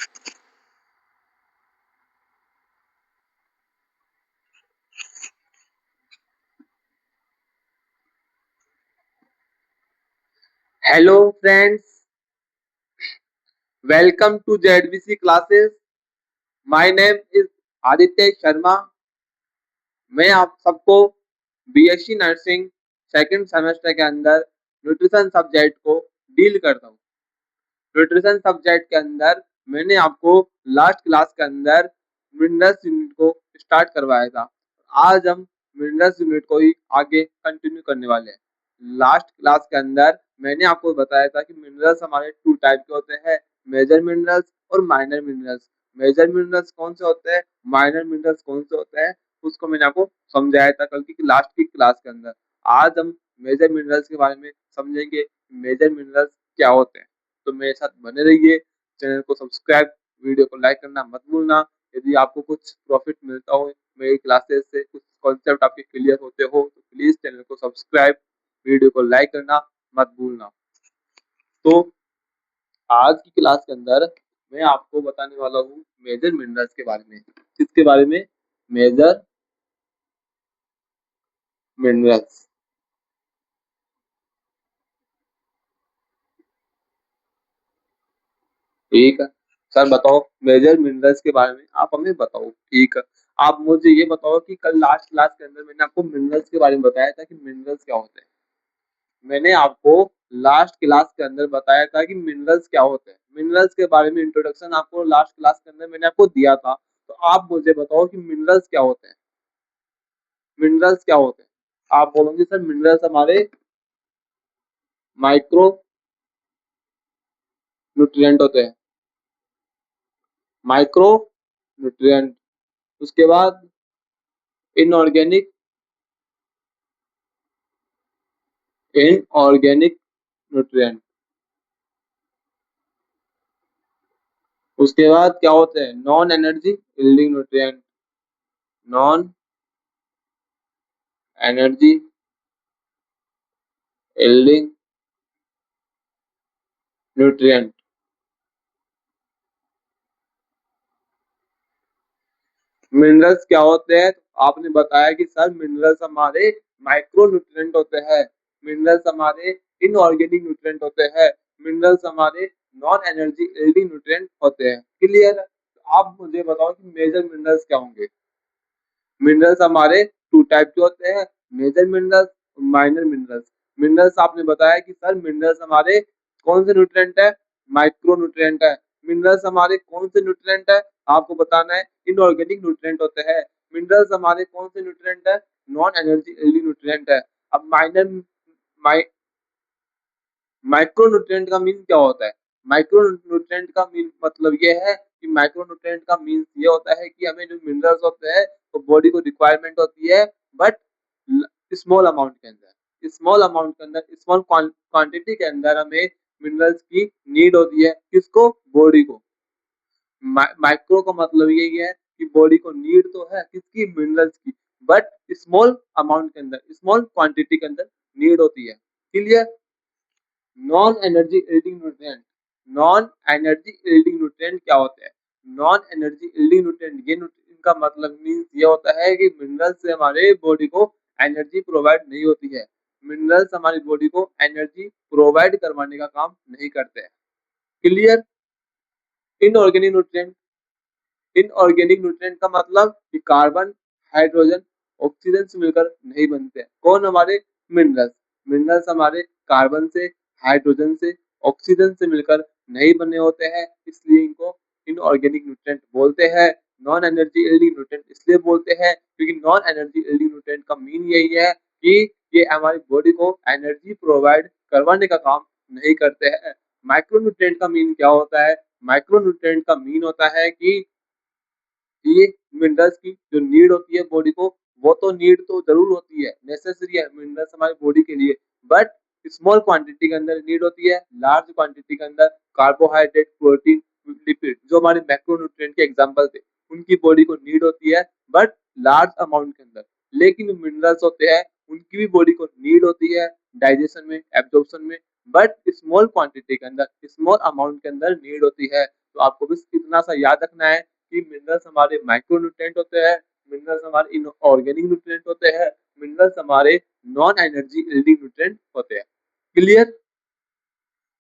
Hello friends, welcome to ZBC classes. My name is Aditya Sharma. मैं आप सबको BSc nursing second semester के अंदर न्यूट्रिशन सब्जेक्ट को डील करता हूँ। न्यूट्रिशन सब्जेक्ट के अंदर मैंने आपको लास्ट क्लास के अंदर मिनरल्स यूनिट को स्टार्ट करवाया था। आज हम मिनरल्स यूनिट को ही आगे कंटिन्यू करने वाले हैं। लास्ट क्लास के अंदर मैंने आपको बताया था कि मिनरल्स हमारे टू टाइप के होते हैं, मेजर मिनरल्स और माइनर मिनरल्स। मेजर मिनरल्स कौन से होते हैं, माइनर मिनरल्स कौन से होते हैं, उसको मैंने आपको समझाया था कल की लास्ट की क्लास के अंदर। आज हम मेजर मिनरल्स के बारे में समझेंगे, मेजर मिनरल्स क्या होते हैं। तो मेरे साथ बने रहिए, चैनल को सब्सक्राइब, वीडियो को लाइक करना मत भूलना। यदि आपको कुछ प्रॉफिट मिलता हो मेरी क्लासेस से, कुछ कॉन्सेप्ट आपके क्लियर होते हो, तो प्लीज चैनल को सब्सक्राइब, वीडियो को लाइक करना मत भूलना। तो आज की क्लास के अंदर मैं आपको बताने वाला हूँ मेजर मिनरल्स के बारे में। किसके बारे में? Major minerals. ठीक है सर, बताओ मेजर मिनरल्स के बारे में आप हमें बताओ। ठीक है, आप मुझे ये बताओ कि कल लास्ट क्लास के अंदर मैंने आपको मिनरल्स के बारे में बताया था कि मिनरल्स क्या होते हैं। मैंने आपको लास्ट क्लास के अंदर बताया था कि मिनरल्स क्या होते हैं। मिनरल्स के बारे में इंट्रोडक्शन आपको लास्ट क्लास के अंदर मैंने आपको दिया था। तो आप मुझे बताओ कि मिनरल्स क्या होते हैं। मिनरल्स क्या होते हैं? आप बोलोगे सर मिनरल्स हमारे माइक्रो न्यूट्रिएंट होते हैं। माइक्रो न्यूट्रिएंट, उसके बाद इनऑर्गेनिक, इनऑर्गेनिक न्यूट्रिएंट, उसके बाद क्या होते हैं? Non energy yielding nutrient, non energy yielding nutrient. Minerals क्या होते हैं? आपने बताया कि सर मिनरल्स हमारे माइक्रो न्यूट्रिएंट होते हैं, मिनरल्स हमारे इनऑर्गेनिक न्यूट्रिएंट होते हैं, मिनरल्स हमारे नॉन एनर्जी यील्डिंग न्यूट्रिएंट होते हैं। क्लियर? आप मुझे बताओ कि मेजर मिनरल्स क्या होंगे। मिनरल्स हमारे टू टाइप के होते हैं, major minerals, minor minerals. Minerals आपने बताया कि सर मिनरल्स हमारे कौन से न्यूट्रिएंट है? माइक्रो न्यूट्रिएंट है। मिनरल्स हमारे कौन से न्यूट्रिएंट है? आपको बताना है इनऑर्गेनिक न्यूट्रिएंट होते हैं। मिनरल्स हमारे कौन से न्यूट्रिएंट है? नॉन एनर्जी यील्डिंग न्यूट्रिएंट है। अब माइक्रो न्यूट्रिएंट का मीन क्या होता है? माइक्रो न्यूट्रिएंट का मीन मतलब ये है कि माइक्रो न्यूट्रिएंट का मीन ये होता है कि हमें जो मिनरल्स होते हैं तो बॉडी को रिक्वायरमेंट होती है, बट स्मॉल अमाउंट के अंदर, स्मॉल अमाउंट के अंदर, स्मॉल क्वांटिटी के अंदर हमें मिनरल्स की नीड होती है। किसको? बॉडी को। माइक्रो का मतलब यही है कि बॉडी को नीड तो है किसकी? मिनरल्स की, बट स्मॉल अमाउंट के अंदर, स्मॉल क्वांटिटी के अंदर नीड होती है। Clear? Non energy yielding nutrient, non energy yielding nutrient क्या होते हैं? नॉन एनर्जी यील्डिंग न्यूट्रिएंट, ये इनका मतलब मीन्स ये होता है कि मिनरल्स से हमारे बॉडी को एनर्जी प्रोवाइड नहीं होती है। मिनरल्स हमारी बॉडी को एनर्जी प्रोवाइड करवाने का काम नहीं करते हैं। Clear? Inorganic nutrient, inorganic nutrient का मतलब कि कार्बन, हाइड्रोजन, ऑक्सीजन से मिलकर नहीं बनते हैं। कौन? हमारे मिनरल्स। मिनरल्स हमारे कार्बन से, हाइड्रोजन से, ऑक्सीजन से मिलकर नहीं बने होते हैं, इसलिए इनको इनऑर्गेनिक न्यूट्रिएंट बोलते हैं। नॉन एनर्जी यील्डिंग न्यूट्रिएंट इसलिए बोलते हैं क्योंकि नॉन एनर्जी यील्डिंग न्यूट्रिएंट का मीन यही है कि ये हमारी बॉडी को एनर्जी प्रोवाइड करवाने का काम नहीं करते हैं। माइक्रो न्यूट्रिएंट का मीन क्या होता है? माइक्रो न्यूट्रिएंट का मीन होता है कि ये मिनरल्स की जो नीड होती है बॉडी को, वो तो नीड तो जरूर होती है, नेसेसरी है मिनरल्स हमारी बॉडी के लिए, बट स्मॉल क्वांटिटी के अंदर नीड होती है। लार्ज क्वांटिटी के अंदर कार्बोहाइड्रेट, प्रोटीन, लिपिड, जो हमारे मैक्रोन्यूट्रिएंट के एग्जांपल थे, उनकी बॉडी को नीड होती है, बट लार्ज अमाउंट के अंदर। लेकिन मिनरल्स होते हैं, उनकी भी बॉडी को नीड होती है डाइजेशन में, एब्जॉर्प्शन में, बट स्मॉल क्वांटिटी के अंदर, स्मॉल अमाउंट के अंदर नीड होती है। तो आपको बस इतना इतना सा याद रखना है कि मिनरल्स हमारे माइक्रो न्यूट्रिएंट होते हैं, मिनरल्स हमारे इनऑर्गेनिक न्यूट्रिएंट होते हैं, मिनरल्स हमारे नॉन एनर्जी यील्डिंग न्यूट्रिएंट होते हैं। क्लियर?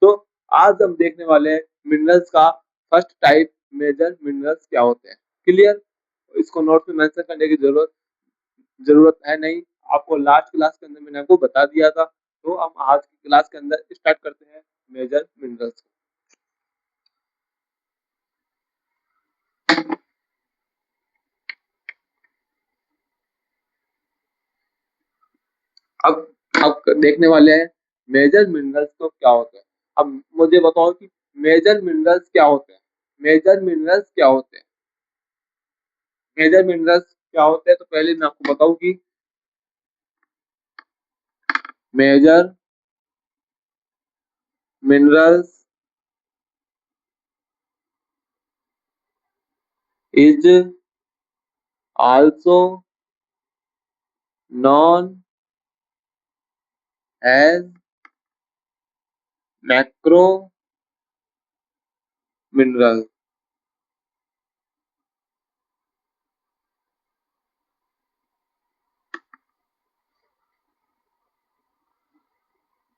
तो आज हम देखने वाले हैं मिनरल्स का फर्स्ट टाइप, मेजर मिनरल्स क्या होते हैं। क्लियर? इसको नोट में मेंशन करने की जरूरत है नहीं, आपको लास्ट क्लास के अंदर मैंने आपको बता दिया था। तो हम आज की क्लास के अंदर स्टार्ट करते हैं मेजर मिनरल्स। अब अब देखने वाले हैं मेजर मिनरल्स तो क्या होते हैं। अब मुझे बताओ कि मेजर मिनरल्स क्या होते हैं। मेजर मिनरल्स क्या होते हैं? मेजर मिनरल्स क्या होते हैं, तो पहले मैं आपको बताऊं कि major minerals is also known as macro mineral.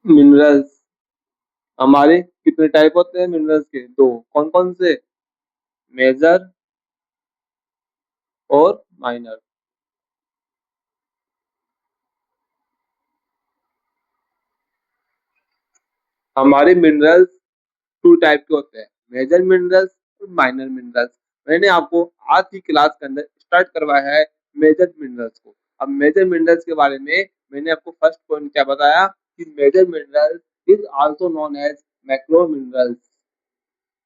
Minerals हमारे कितने टाइप होते हैं मिनरल्स के? दो। कौन कौन से? मेजर और माइनर। हमारे मिनरल्स टू टाइप के होते हैं, मेजर मिनरल्स और माइनर मिनरल्स। मैंने आपको आज की क्लास के अंदर स्टार्ट करवाया है मेजर मिनरल्स को। अब मेजर मिनरल्स के बारे में मैंने आपको फर्स्ट पॉइंट क्या बताया कि major minerals is also known as macro minerals.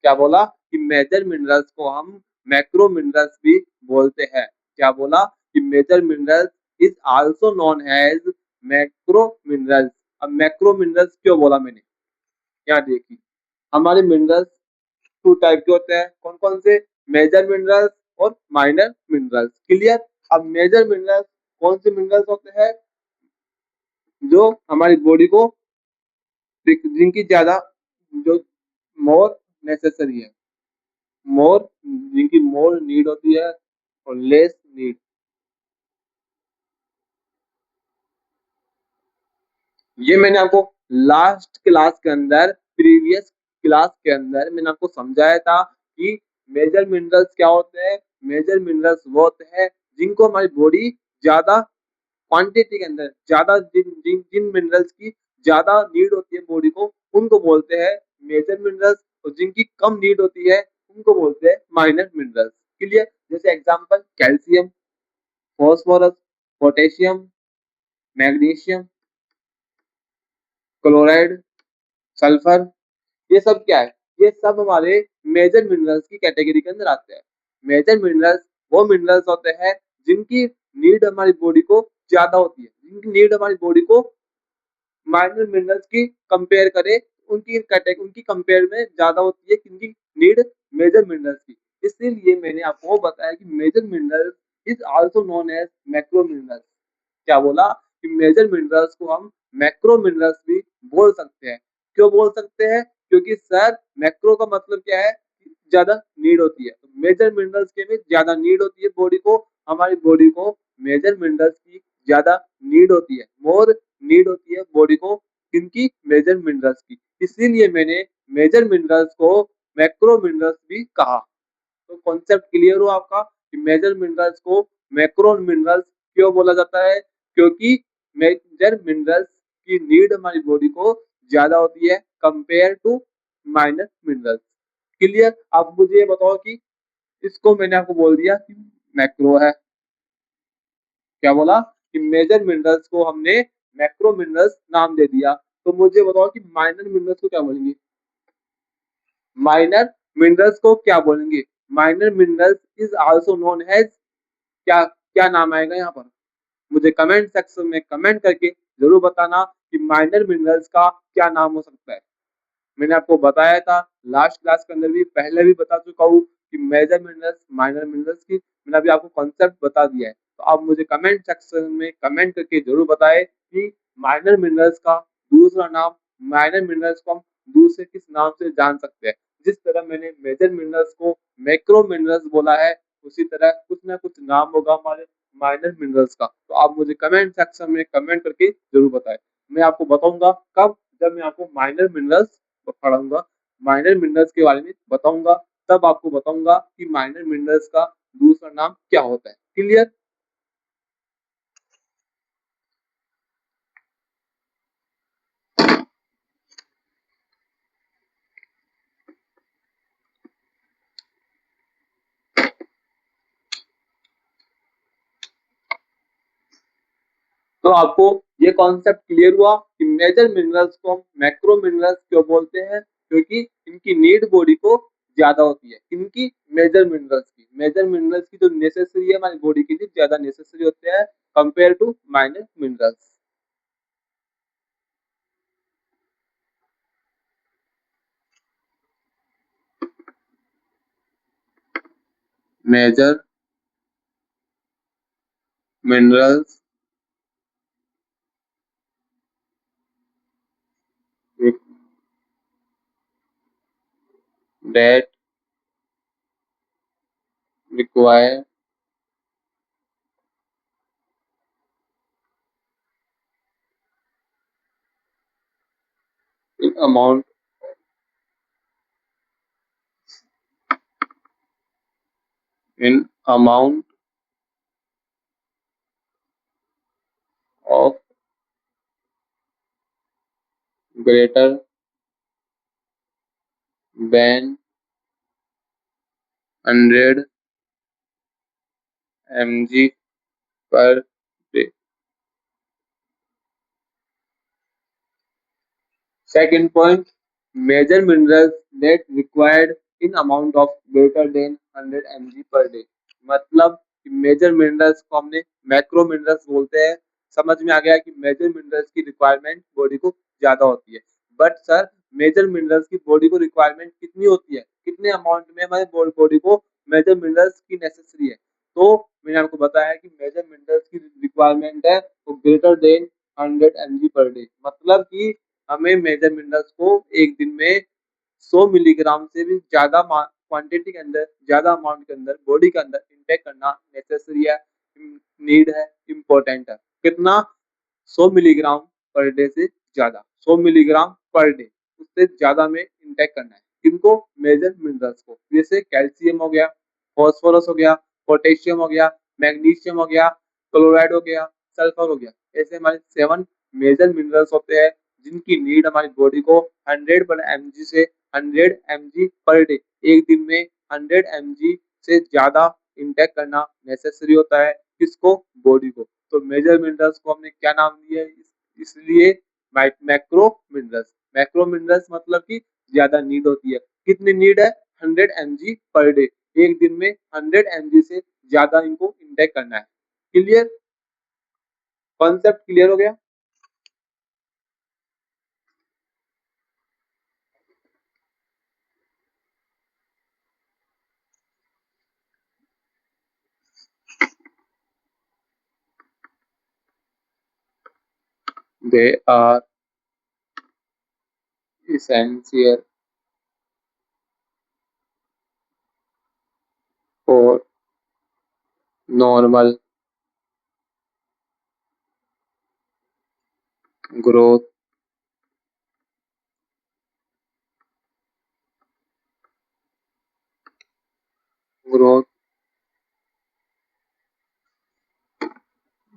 क्या बोला? कि मेजर मिनरल्स को हम मैक्रो मिनरल्स भी बोलते हैं। क्या बोला? कि major minerals is also known as macro minerals. अब मैक्रो मिनरल्स क्यों बोला मैंने? यहाँ देखिए, हमारे मिनरल्स टू टाइप के होते हैं। कौन कौन से? मेजर मिनरल्स और माइनर मिनरल्स। क्लियर? अब मेजर मिनरल्स कौन से मिनरल्स होते हैं? जो हमारी बॉडी को, जिनकी ज्यादा, जो मोर नेसेसरी है, मोर, जिनकी मोर नीड होती है और लेस नीड। ये मैंने आपको लास्ट क्लास के अंदर, प्रीवियस क्लास के अंदर मैंने आपको समझाया था कि मेजर मिनरल्स क्या होते हैं। मेजर मिनरल्स वो होते हैं जिनको हमारी बॉडी ज्यादा क्वांटिटी के अंदर, ज्यादा जिन जिन जिन मिनरल्स की ज्यादा नीड होती है बॉडी को, उनको बोलते हैं मेजर मिनरल्स। और जिनकी कम नीड होती है उनको बोलते हैं माइनर मिनरल्स। क्लियर? जैसे example calcium, phosphorus, potassium, magnesium, chloride, sulphur, ये सब क्या है? ये सब हमारे मेजर मिनरल्स की कैटेगरी के अंदर आते हैं। मेजर मिनरल्स वो मिनरल्स होते हैं जिनकी नीड हमारी बॉडी को ज्यादा होती है, जिनकी नीड हमारी बॉडी को माइनर मिनरल्स की कंपेयर करें, उनकी कंपेयर में ज्यादा होती है किनकी नीड? मेजर मिनरल्स की। इसीलिए मैंने आपको बताया कि major minerals is also known as macro minerals. क्या बोला? कि मेजर मिनरल्स को हम मैक्रो मिनरल्स भी बोल सकते हैं। क्यों बोल सकते हैं? क्योंकि सर मैक्रो का मतलब क्या है? ज्यादा नीड होती है। तो मेजर मिनरल्स के भी ज्यादा नीड होती है बॉडी को, हमारी बॉडी को मेजर मिनरल्स की ज्यादा नीड होती है, मोर नीड होती है बॉडी को किनकी? मेजर मिनरल्स की। इसीलिए मैंने मेजर मिनरल्स को मैक्रो मिनरल्स भी कहा। तो कॉन्सेप्ट क्लियर हो आपका कि मेजर मिनरल्स को मैक्रो मिनरल्स क्यों बोला जाता है? क्योंकि मेजर मिनरल्स की नीड हमारी बॉडी को ज्यादा होती है compare to minor minerals. Clear? आप मुझे ये बताओ कि इसको मैंने आपको बोल दिया कि मैक्रो है। क्या बोला? कि मेजर मिनरल्स को हमने मैक्रो मिनरल्स नाम दे दिया। तो मुझे बताओ कि माइनर मिनरल्स को क्या बोलेंगे? माइनर मिनरल्स को क्या बोलेंगे? Minor minerals is also known as, क्या क्या नाम आएगा यहाँ पर? मुझे कमेंट सेक्शन में कमेंट करके जरूर बताना कि माइनर मिनरल्स का क्या नाम हो सकता है। मैंने आपको बताया था लास्ट क्लास के अंदर भी, पहले भी बता चुका हूँ कि मेजर मिनरल्स, माइनर मिनरल्स की मैंने अभी आपको कॉन्सेप्ट बता दिया है। तो आप मुझे कमेंट सेक्शन में कमेंट करके जरूर बताएं कि माइनर मिनरल्स का दूसरा नाम, माइनर मिनरल्स को हम दूसरे किस नाम से जान सकते हैं। जिस तरह मैंने मेजर मिनरल्स को मैक्रो मिनरल्स बोला है, उसी तरह कुछ ना कुछ नाम होगा हमारे माइनर मिनरल्स का। तो आप मुझे कमेंट सेक्शन में कमेंट करके जरूर बताएं। मैं आपको बताऊंगा कब, जब मैं आपको माइनर मिनरल्स पढ़ाऊंगा, माइनर मिनरल्स के बारे में बताऊंगा, तब आपको बताऊंगा कि माइनर मिनरल्स का दूसरा नाम क्या होता है। क्लियर? तो आपको ये कॉन्सेप्ट क्लियर हुआ कि मेजर मिनरल्स को हम मैक्रो मिनरल्स क्यों बोलते हैं, क्योंकि इनकी नीड बॉडी को ज्यादा होती है। इनकी मेजर मिनरल्स की जो नेसेसरी है हमारी बॉडी के लिए ज्यादा नेसेसरी होते हैं compare to minor minerals. Major minerals that require in amount of greater than 100 mg per day. Second point, major minerals that required in amount of greater than 100 mg per day. मतलब major minerals को हमने macro minerals बोलते हैं। समझ में आ गया कि major minerals की रिक्वायरमेंट बॉडी को ज्यादा होती है। बट सर, मेजर मिनरल्स की बॉडी को रिक्वायरमेंट कितनी होती है, कितने अमाउंट में हमारे बॉडी को मेजर मिनरल्स की नेसेसरी है? तो मैंने आपको बताया कि मेजर मिनरल्स की रिक्वायरमेंट है वो greater than 100 mg per day. मतलब कि हमें मेजर मिनरल्स को एक दिन में 100 मिलीग्राम से भी ज्यादा क्वांटिटी के अंदर, ज्यादा अमाउंट के अंदर बॉडी के अंदर इंटेक करना नेसेसरी है, नीड है, इम्पोर्टेंट है। कितना? 100 मिलीग्राम पर डे से ज्यादा, 100 मिलीग्राम पर डे, उससे ज्यादा में इंटेक करना है। किनको? मेजर मिनरल्स को। जैसे कैल्शियम हो गया, फॉस्फोरस हो गया, पोटेशियम हो गया, मैग्नीशियम हो गया, क्लोराइड हो गया, सल्फर हो गया। ऐसे हमारे 7 मेजर मिनरल्स होते हैं जिनकी नीड हमारी बॉडी को 100 पर mg से 100 mg पर डे, एक दिन में 100 mg से ज्यादा इंटेक करना नेसेसरी होता है। किसको? बॉडी को। तो मेजर मिनरल्स को हमने क्या नाम दिया है? इसलिए मैक्रो मिनरल्स। मैक्रो मिनरल्स मतलब कि ज्यादा नीड होती है। कितनी नीड है? 100 mg पर डे, एक दिन में 100 mg से ज्यादा इनको इंटेक करना है। क्लियर? कॉन्सेप्ट क्लियर हो गया? They are essential for normal growth, growth,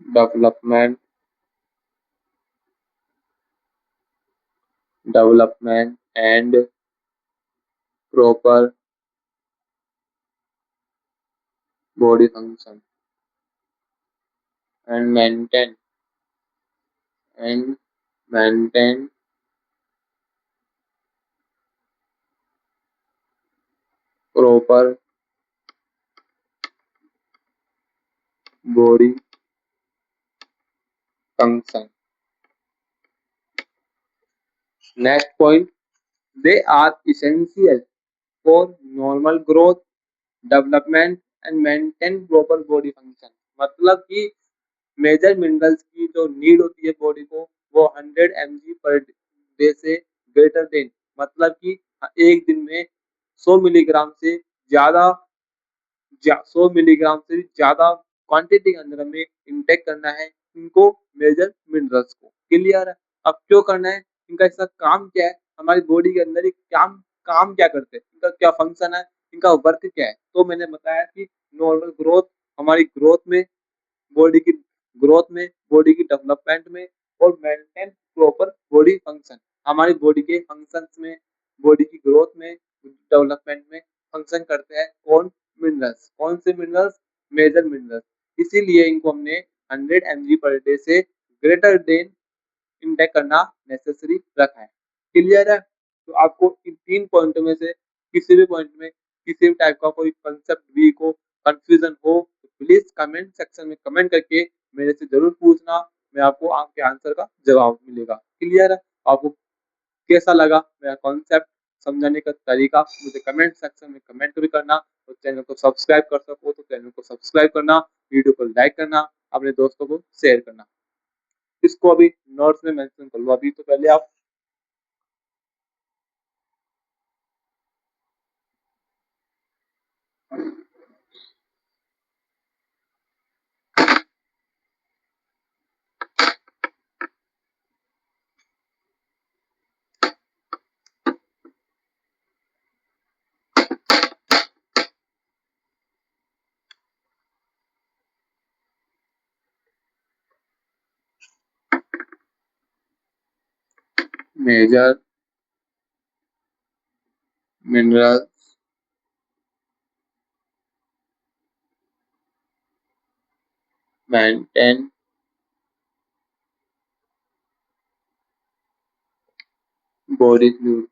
development, and proper body function, and maintain proper body function. Next point, they are essential for normal growth, development and maintain proper body function. मतलब कि major minerals की जो need होती है body को, वो 100 mg per day से greater than, मतलब कि एक दिन में 100 मिलीग्राम से ज़्यादा 100 मिलीग्राम से ज़्यादा क्वांटिटी के अंदर हमें इनटेक करना है इनको मेजर मिनरल्स को। क्लियर है? अब क्यों करना है? इनका ऐसा काम क्या है? हमारी बॉडी के अंदर ये काम काम क्या करते हैं? इनका क्या फंक्शन है? इनका वर्क क्या है? तो मैंने बताया कि नॉर्मल ग्रोथ, हमारी ग्रोथ में, बॉडी की ग्रोथ में, बॉडी की डेवलपमेंट में और मेंटेन प्रॉपर बॉडी फंक्शन। हमारी बॉडी के फंक्शंस में, बॉडी की ग्रोथ में, डेवलपमेंट में फंक्शन करते हैं कौन? मिनरल्स। कौन से मिनरल्स? Major minerals. इसीलिए इनको हमने 100 mg पर डे से ग्रेटर देन इंटेक करना नेसेसरी रखा है। क्लियर है? तो आपको इन 3 पॉइंटों में से किसी भी पॉइंट में किसी भी टाइप का कोई कांसेप्ट वीक हो, कंफ्यूजन हो, तो प्लीज कमेंट सेक्शन में कमेंट करके मेरे से जरूर पूछना। मैं आपको आपके आंसर का जवाब मिलेगा। क्लियर है? आपको कैसा लगा मेरा कॉन्सेप्ट, समझाने का तरीका, मुझे कमेंट सेक्शन में कमेंट भी करना। और चैनल को सब्सक्राइब कर सको तो चैनल को सब्सक्राइब करना, वीडियो को लाइक करना, अपने दोस्तों को शेयर करना। इसको अभी नोट्स में मेंशन कर लो। अभी तो पहले आप major mineral maintain body fluid.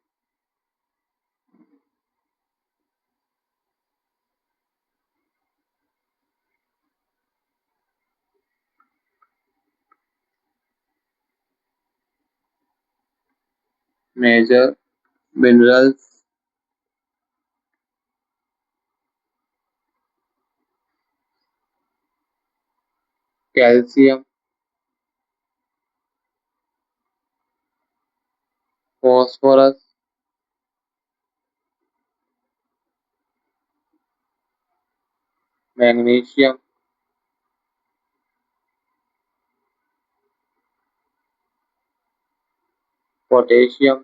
Major minerals calcium, phosphorus, magnesium, potassium,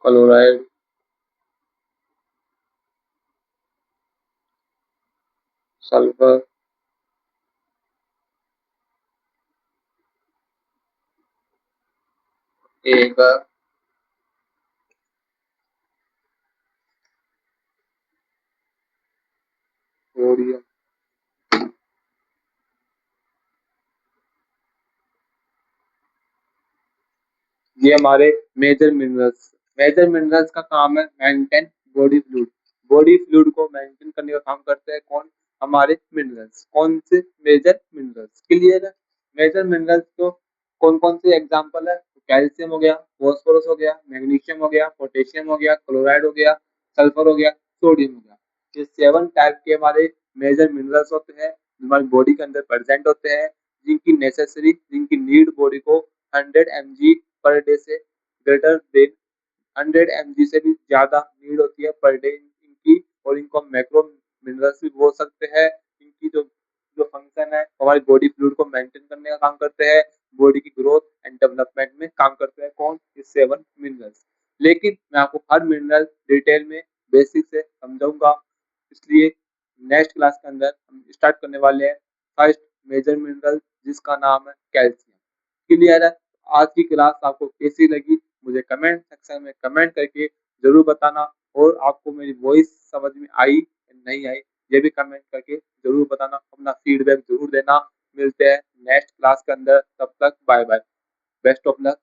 chloride, sulphur, एगर, सोडियम। ये हमारे मेजर मिनरल्स। मेजर मिनरल्स का काम है maintain body fluid. Body fluid को मेंटेन करने का काम करते हैं कौन? हमारे मिनरल्स। कौन से? Major minerals. क्लियर है? मेजर मिनरल्स को कौन कौन से एग्जांपल है? कैल्शियम हो गया, फॉस्फोरस हो गया, मैग्नीशियम हो गया, पोटेशियम हो गया, क्लोराइड हो गया, सल्फर हो गया, सोडियम हो गया। ये 7 टाइप के हमारे मेजर मिनरल्स होते हैं, हमारी बॉडी के अंदर प्रेजेंट होते हैं, जिनकी नेसेसरी, जिनकी नीड बॉडी को 100 mg पर डे से ग्रेटर देन 100 mg से भी ज्यादा नीड होती है पर डे इनकी। और इनको हम मैक्रो मिनरल्स भी बोल सकते हैं। इनकी जो जो फंक्शन है हमारी बॉडी फ्लूइड को मेंटेन करने का काम करते हैं, बॉडी की ग्रोथ एंड डेवलपमेंट में काम करते हैं कौन? इस 7 मिनरल्स। लेकिन मैं आपको हर मिनरल डिटेल में बेसिक से समझाऊंगा, इसलिए नेक्स्ट क्लास के अंदर हम स्टार्ट करने वाले हैं फर्स्ट मेजर मिनरल, जिसका नाम है कैल्शियम। क्लियर है? आज की क्लास आपको कैसी लगी मुझे कमेंट सेक्शन में कमेंट करके जरूर बताना। और आपको मेरी वॉइस समझ में आई या नहीं आई, ये भी कमेंट करके जरूर बताना, अपना फीडबैक जरूर देना। मिलते हैं नेक्स्ट क्लास के अंदर, तब तक bye bye, best of luck.